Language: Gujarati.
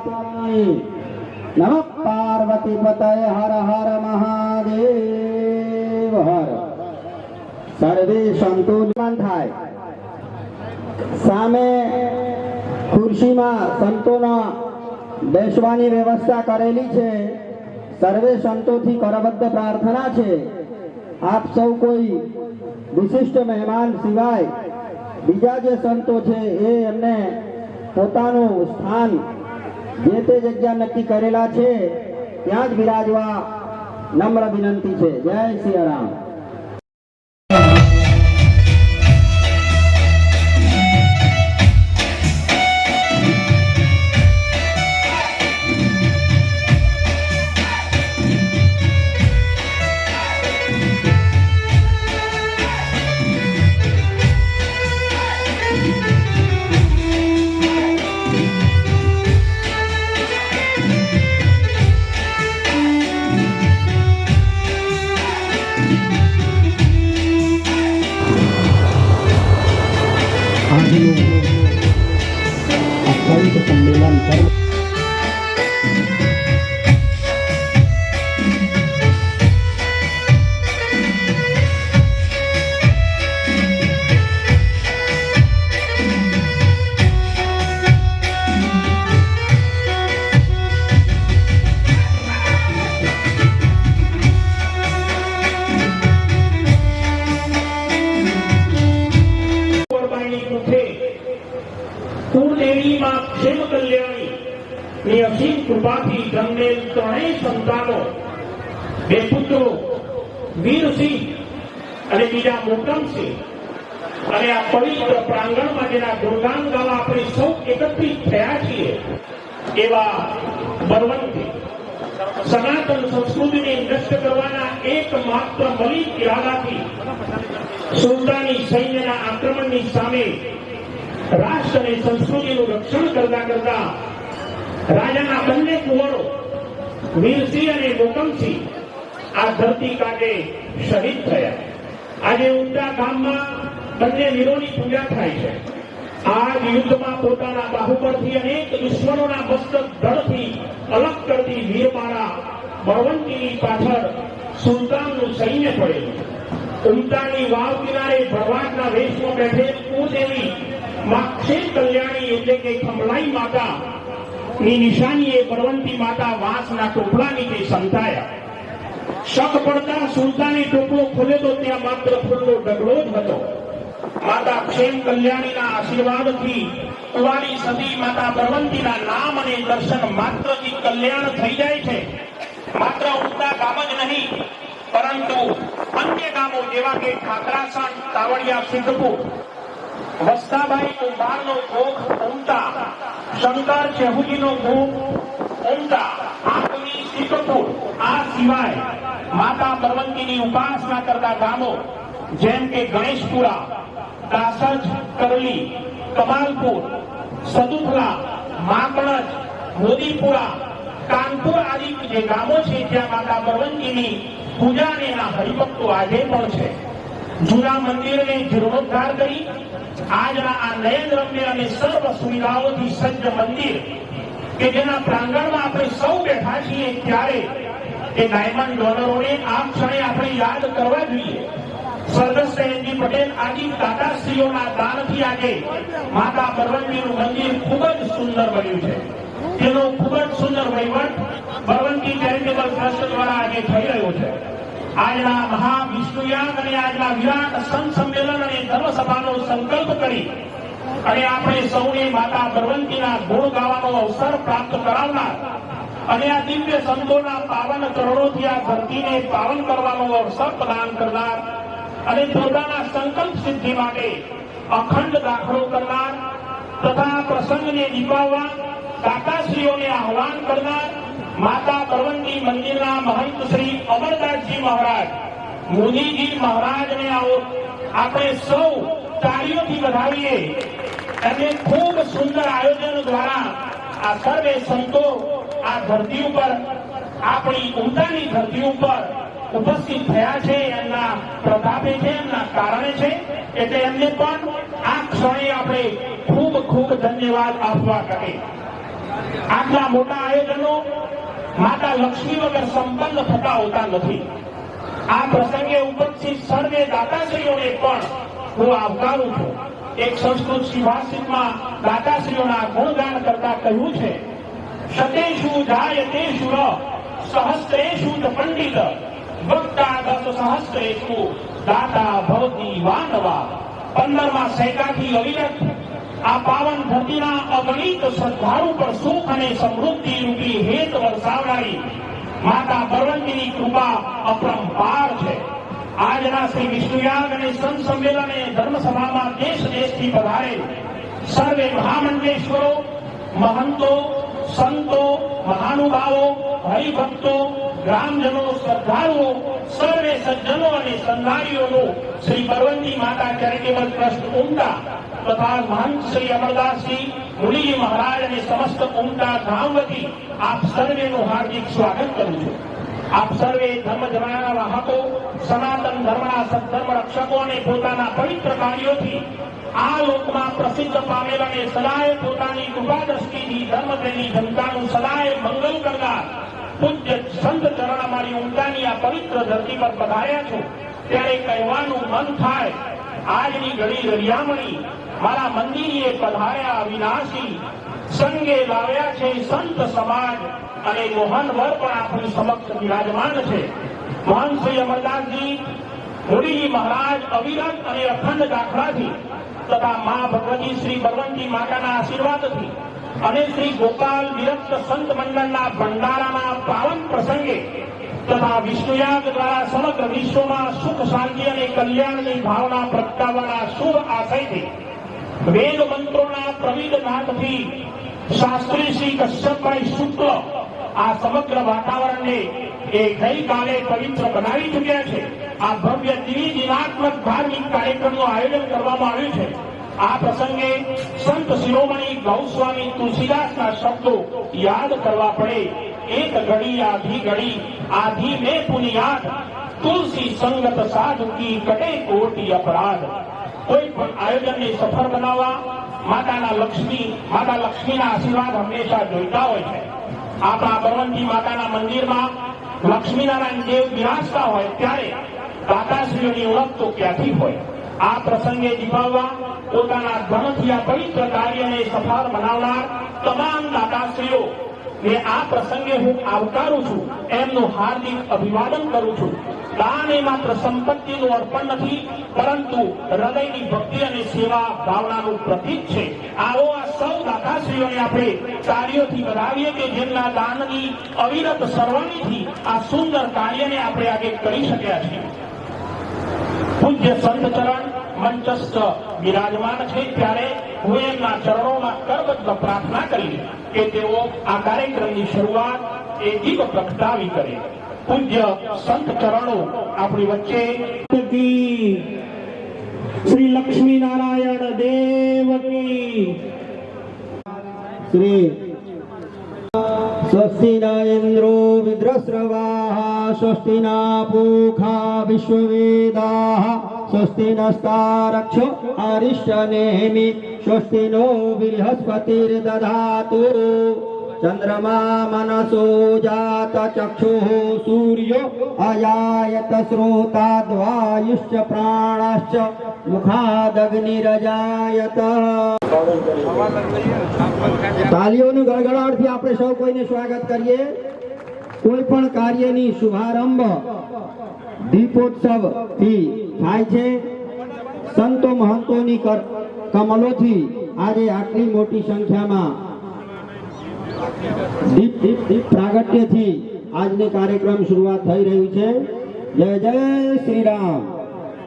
नमः पार्वती पतय हर हर महादेव हर। सर्वे संतोषमान थाय। सामे खुर्शीमां संतोना बेसवानी व्यवस्था करेली छे। सर्वे संतोथी करबद्ध प्रार्थना छे आप सौ कोई विशिष्ट मेहमान सिवाय बीजा जे संतो छे ए एमने पोतानुं स्थान जे ते जग्या नक्की करेला छे त्यां ज विराजवा नम्र विनंती छे। जय सियाराम। सम्मेलन कर क्षेम कल्याणी ની અસીમ કૃપાથી જન્મેલ ત્રણેય સંતાનો બે પુત્રો વીરસિંહ અને બીજા મોકમસિંહ અને આ પવિત્ર પ્રાંગણમાં જેના ગુણગાન ગાવા આપણે સૌ એકત્રિત થયા છીએ એવા બળવંતી સનાતન સંસ્કૃતિને નષ્ટ કરવાના એકમાત્ર મલિન ઇરાદાથી સુલતાની સૈન્યના આક્રમણની સામે રાષ્ટ્ર અને સંસ્કૃતિનું રક્ષણ કરતા કરતા રાજાના બંને કુંવરો વીરસિંહ અને મોકમસિંહ આ ધરતી કાંઠે શહીદ થયા। આજે ઉમદા ગામમાં બંને વીરોની પૂજા થાય છે। આ યુદ્ધમાં પોતાના બાહુબળથી અનેક દુશ્મનોના મસ્તક ધડથી અલગ કરતી વીરમાળા બળવંતીની પાછળ સુલતાનનું સૈન્ય પડેલું। ઉમદાની વાવ કિનારે ભરવાડના વેશમાં બેઠેલ કુદેવી માક્ષે કલ્યાણી એટલે કે ખમલાઈ માતા ની નિશાનીએ બળવંતી માતા વાંસના ટોપલા નીચે સંતાયા। શક પડતા સુલતાને ટોપલો ખોલ્યો તો ત્યાં માત્ર ફૂલનો ડગલો જ હતો। માતા ક્ષેમ કલ્યાણીના આશીર્વાદથી કુંવારી સતી માતા બળવંતીના નામ અને દર્શન માત્રથી કલ્યાણ થઈ જાય છે। માત્ર ઉમદા ગામ જ નહીં પરંતુ અન્ય ગામો જેવા કે ઠાકરાસણ, તાવડિયા, સિદ્ધપુર, વસ્તાભાઈ કુંભારનો ગોખ ઉમદા, શંકર ચેહુજીનો ગોખ ઉમદા, આંકલી, સિદ્ધપુર, આ સિવાય માતા બળવંતીની ઉપાસના કરતા ગામો જેમ કે ગણેશપુરા, દાસજ, કરલી, કમાલપુર, સદુથલા, માકણજ, મોદીપુરા, કાનપુર આદિ જે ગામો છે જ્યાં માતા બળવંતીની પૂજા અને એના હરિભક્તો આજે પણ છે। જૂના મંદિરને જીર્ણોદ્ધાર કરી આજના આ નયન રમ્ય અને સર્વ સુવિધાઓથી સજ્જ મંદિર કે જેના પ્રાંગણમાં આપણે સૌ બેઠા છીએ ત્યારે એ ડાયમંડ ડોનરોને આ ક્ષણે આપણે યાદ કરવા જોઈએ। સ્વર્ગસ્થ એનજી પટેલ આદિ દાદાશ્રીઓના દાનથી આજે માતા બળવંતીનું મંદિર ખૂબ જ સુંદર બન્યું છે। તેનો ખૂબ જ સુંદર વહીવટ બળવંતી ચેરિટેબલ ટ્રસ્ટ દ્વારા આજે થઈ રહ્યો છે। આજના મહાવિષ્ણુયાગ અને આજના વિરાટ સંત સંમેલન અને ધર્મસભાનો સંકલ્પ કરી અને આપણે સૌને માતા બળવંતીના ગુણ ગાવાનો અવસર પ્રાપ્ત કરાવનાર અને આ દિવ્ય સંતોના પાવન ચરણોથી આ ધરતીને પાવન કરવાનો અવસર પ્રદાન કરનાર અને પોતાના સંકલ્પ સિદ્ધિ માટે અખંડ દાખલો કરનાર તથા પ્રસંગને નિભાવવા દાતાશ્રીઓને આહ્વાન કરનાર માતા બળવંતી મંદિરના મહંત શ્રી અમરદાસજી મહારાજ, મોદીજી મહારાજને આવો આપણે સૌ તાળીઓથી વધાવીએ। એમને ખૂબ સુંદર આયોજન દ્વારા આ સર્વે સંતો આ ધરતી ઉપર આપણી ઉમદાની ધરતી ઉપર ઉપસ્થિત થયા છે એમના પ્રતાપે છે, એમના કારણે છે। એટલે એમને પણ આ ક્ષણે આપણે ખૂબ ખૂબ ધન્યવાદ આપવા કહે। આટલા મોટા આયોજનો માતા લક્ષ્મી વગર સંપન્ન થતા હોતા નથી. આ પ્રસંગે ઉપસ્થિત સર્વે દાતાશ્રીઓને પણ હું આવકારું છું. એક સંસ્કૃત સુભાષિતમાં દાતાશ્રીઓના ગુણગાન કરતા કહ્યું છે, શતેષુ જાયતેષુ સહસ્ત્રેષુ ચ પંડિત વક્તા દસ સહસ્ત્રેષુ દાતા ભવતી વાનવા. 15મા સૈકાથી અવિરત આ પાવન ધરતીના અગણિત શ્રદ્ધાળુ પર સુખ અને સમૃદ્ધિ રૂપી હેત વરસાવનારી માતા બળવંતીની કૃપા અપરંપાર છે. આજના શ્રી વિષ્ણુયાગ અને સંત સંમેલન અને ધર્મસભામાં દેશ દેશથી પધારેલ સર્વે મહામંડલેશ્વરો, મહંતો, સંતો, મહાનુભાવો, હરિભક્તો, ગ્રામજનો, શ્રદ્ધાળુઓ, સર્વે સજ્જનો અને સંધારીઓનું શ્રી બળવંતી માતા ચેરિટેબલ ટ્રસ્ટ ઉમટા તથા મહંત શ્રી અમરદાસજી મુનિજી મહારાજ અને સમસ્ત ઉમટા ધામ વતી આપ સર્વેનું હાર્દિક સ્વાગત કરું છું. આપ સર્વે ધર્મ જમાનાના વાહકો, સનાતન ધર્મના સદ્ધર્મ રક્ષકો અને પોતાના પવિત્ર કાર્યોથી આ લોકમાં પ્રસિદ્ધ પામેલ અને સદાય પોતાની કૃપા દ્રષ્ટિથી ધર્મપ્રેમી જનતાનું સદાય મંગલ કરનાર પૂજ્ય સંત ચરણ અમારી ઉમટાની આ પવિત્ર ધરતી પર પધાર્યા છો ત્યારે કહેવાનું મન થાય, આજની ઘડી રળિયામણી મારા મંદિરે પધાર્યા વિનાશી સંગે લાવ્યા છે સંત સમાજ અને મોહન વર પણ આપણી સમક્ષ બિરાજમાન છે. મહાન શ્રી અમરદાસજી મુનિજી મહારાજ અવિરત અને અખંડ દાખલાથી તથા મા ભગવતી શ્રી બળવંતી માતાના આશીર્વાદથી અને શ્રી ગોપાલ વિરક્ત સંત મંડળના ભંડારાના પાવન પ્રસંગે તથા વિષ્ણુયાગ દ્વારા સમગ્ર વિશ્વમાં સુખ શાંતિ અને કલ્યાણની ભાવના પ્રગટાવવાના શુભ આશયથી વેદ મંત્રોના પ્રવિધ નાથથી શાસ્ત્રી શ્રી કશ્યપભાઈ શુક્લ આ સમગ્ર વાતાવરણને એ ગઈકાલે પવિત્ર બનાવી ચૂક્યા છે. આ ભવ્ય દિનાત્મક ધાર્મિક કાર્યક્રમનું આયોજન કરવામાં આવ્યું છે. આ પ્રસંગે સંત શિરોમણી ગૌસ્વામી તુલસીદાસના શબ્દો યાદ કરવા પડે. એક ઘડી આધી મેં પુનિયાદ તુલસી સંગત સાધુ કી કટે કોટી અપરાધ. કોઈ પણ આયોજનને સફળ બનાવવા માતા લક્ષ્મીના આશીર્વાદ હંમેશા જોઈતા હોય છે. આપણા બળવંતી માતાના મંદિરમાં લક્ષ્મીનારાયણ દેવ બિરાજતા હોય ત્યારે દાતાશ્રીઓની ઓળખ તો ક્યાંથી હોય. આ પ્રસંગે નિભાવવા પોતાના ધનથી આ પવિત્ર કાર્યને સફળ બનાવનાર તમામ દાતાશ્રીઓ ને આ પ્રસંગે હું આવકારું છું, એમનું હાર્દિક અભિવાદન કરું છું. દાન એ માત્ર સંપત્તિનું અર્પણ નથી, પરંતુ હૃદયની ભક્તિ અને સેવા ભાવનાનું પ્રતીક છે. આવો આ સૌ દાતાશ્રીઓને આપણે કાર્યોથી વધાવીએ કે જેમના દાનની અવિરત સરવાણીથી આ સુંદર કાર્યને આપણે આજે કરી શક્યા છીએ. પૂજ્ય સંત ચરણ મંચસ્થ બિરાજમાન છે ત્યારે હું એમના ચરણોમાં કરબદ્ધ પ્રાર્થના કરી કે તેઓ આ કાર્યક્રમની શરૂઆત એ દીપ પ્રગટાવી કરે. પૂજ્ય સંત ચરણો આપણી વચ્ચે શ્રી લક્ષ્મી નારાયણ દેવ કી શ્રી સ્વસ્તિ ન ઇન્દ્રો વિદ્રસ્રવાઃ સ્વસ્તિ ન પૂષા વિશ્વવેદાઃ સ્વસ્તિ નસ્તારક્ષો અરિષ્ટનેમિ સ્વસ્તિ નો બૃહસ્પતિર્દધાતુ. ચંદ્રમા મનસો જાત ચક્ષુઃ સૂર્યો અજાયત શ્રોતાદ્વાયુશ્ચ પ્રાણશ્ચ મુખાદગ્નિરજાયત. તાલીઓનું ગળગળાટથી આપણે સૌ કોઈને સ્વાગત કરીએ. કોઈ પણ કાર્યની શુભારંભ દીપોત્સવ થી થાય છે. સંતો મહંતોની કમલોથી આજે આટલી મોટી સંખ્યામાં દીપ પ્રાગટ્યથી આજની કાર્યક્રમ શરૂઆત થઈ રહ્યું છે. જય જય શ્રી રામ.